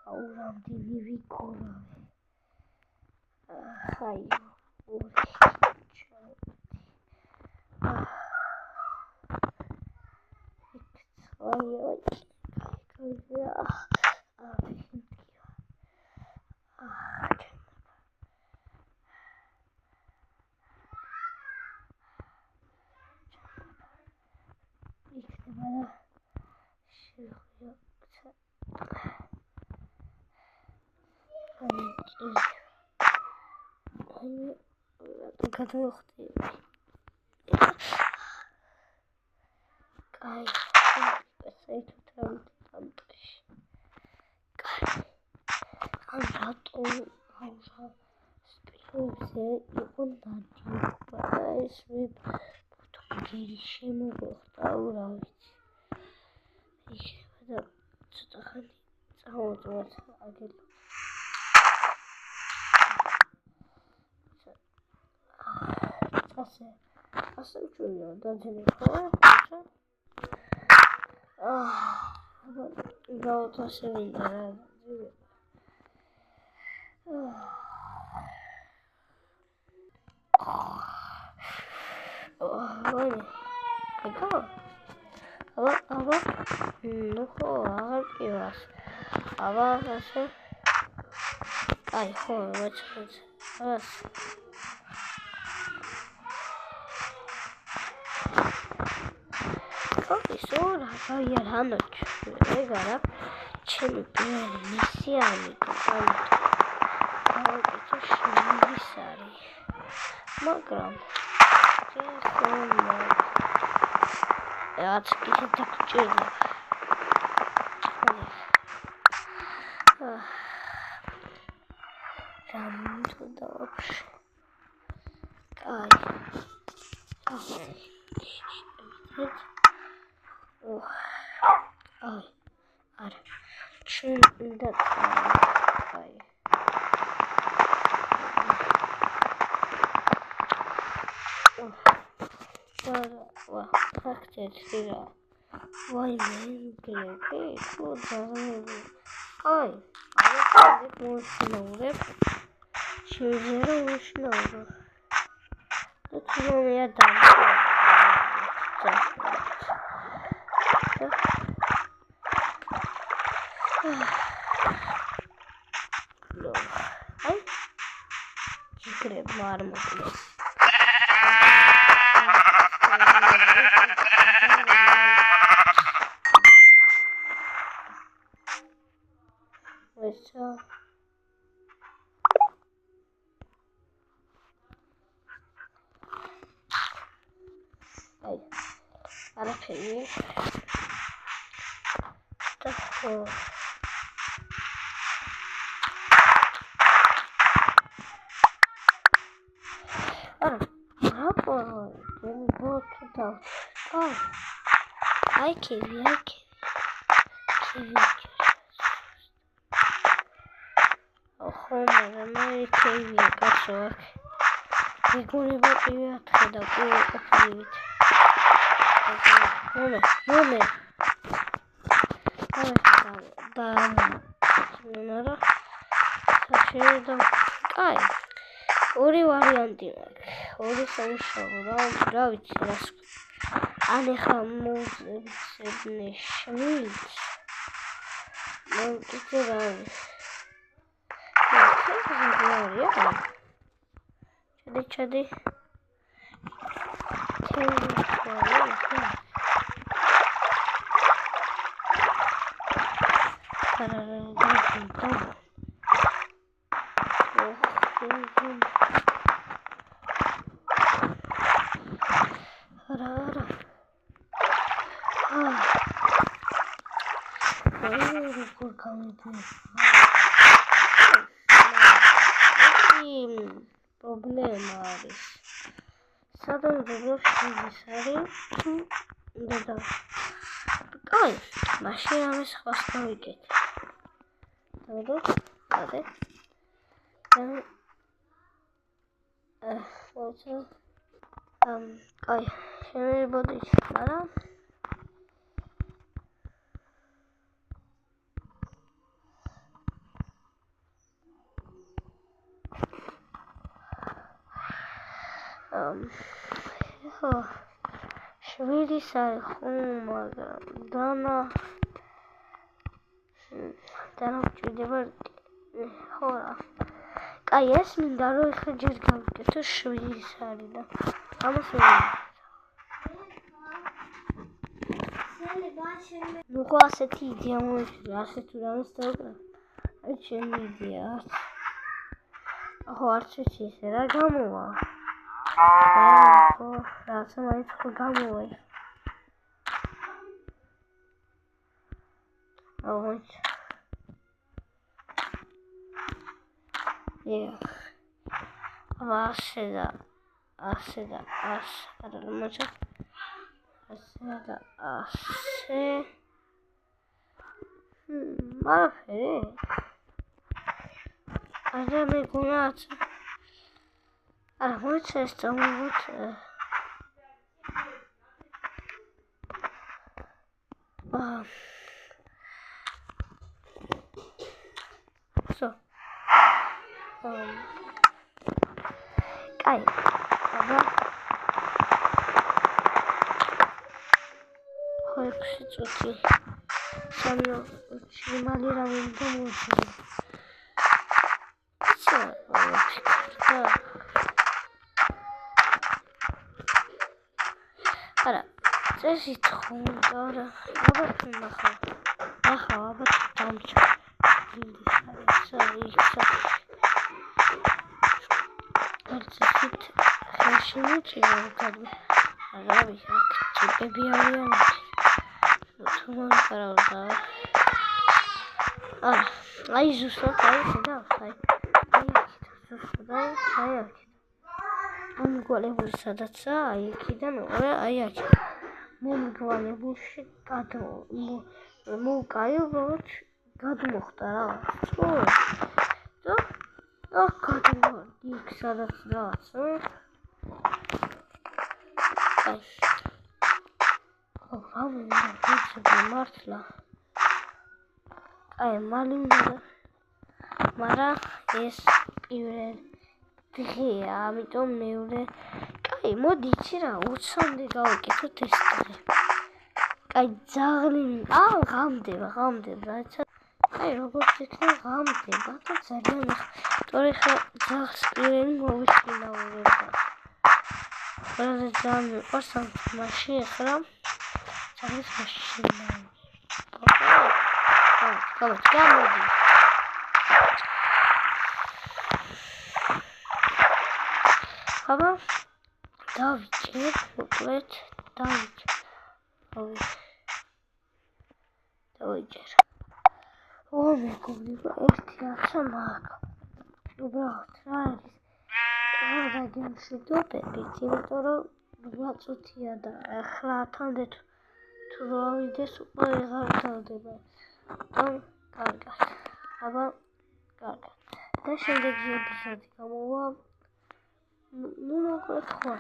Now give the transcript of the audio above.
Aurandini Vicorave. Hi, შემებოდი არა შვიდის არის ხო მაგრამ დანა ვჭირდება ხო რა კაი ეს მინდა რომ ეხლა ჯერ გავუკეთო შვიდის არის და ამას ნუ ხო ასეთი იდეა მოიჭრა ასე თუ რამეს დავუკრა აი ჩემი იდეა ხო არც ვიცი ესე რა გამოვა ხო რაცა მაინც ხო გამოვა აუჩ ასე და ასე არა მოჩა ასე და ასე მარაფერი არა მეგონაც არა მოიცა ეს წამოვთ კაი აბა ხო 6 წუთი სამი მალე რა მინდა მოვიწყო არა წესი თქონდა რა აბა ნახა აბა დამჭა Arabi çipe bir arıyor Tuman karalda ay justo ay seda ay ay bunu gole bursadatsa ay kidan ora ay bunu gole burshi gato mu kayo roch gadu moxta ra to gadu dik sadat ra მართლა აი მალინდა მაგრამ ეს პირველ დღეა ამიტომ მეორე კაი მოდი იცი რა 20-მდე გავაკეთოთ ეს დღე კაი ძაღლი ღამდება რაცა კაი როგორც იქნება ღამდება და ძალიან თორე ხა ძაღლს პირველი მოვიშინაურება რა ძალიან მიყვარს ამ მაშინ ახლა Alles verschieden. Komm, გამოდი. აბა დავიჭერ, უყურეთ, დავიჭერ. მეგობრებო, ერთი ახლა მაგ. უბრალოდ რა არის? რა გამშვიდობებით, იმიტომ რომ 8 წუთია და ახლა ათამდე თუ ავიდეს უკვე აღარ დავდება. კარგად. აბა კარგად. და შემდეგი ეპიზოდი გამოვა. ნუ მოკლედ ხო.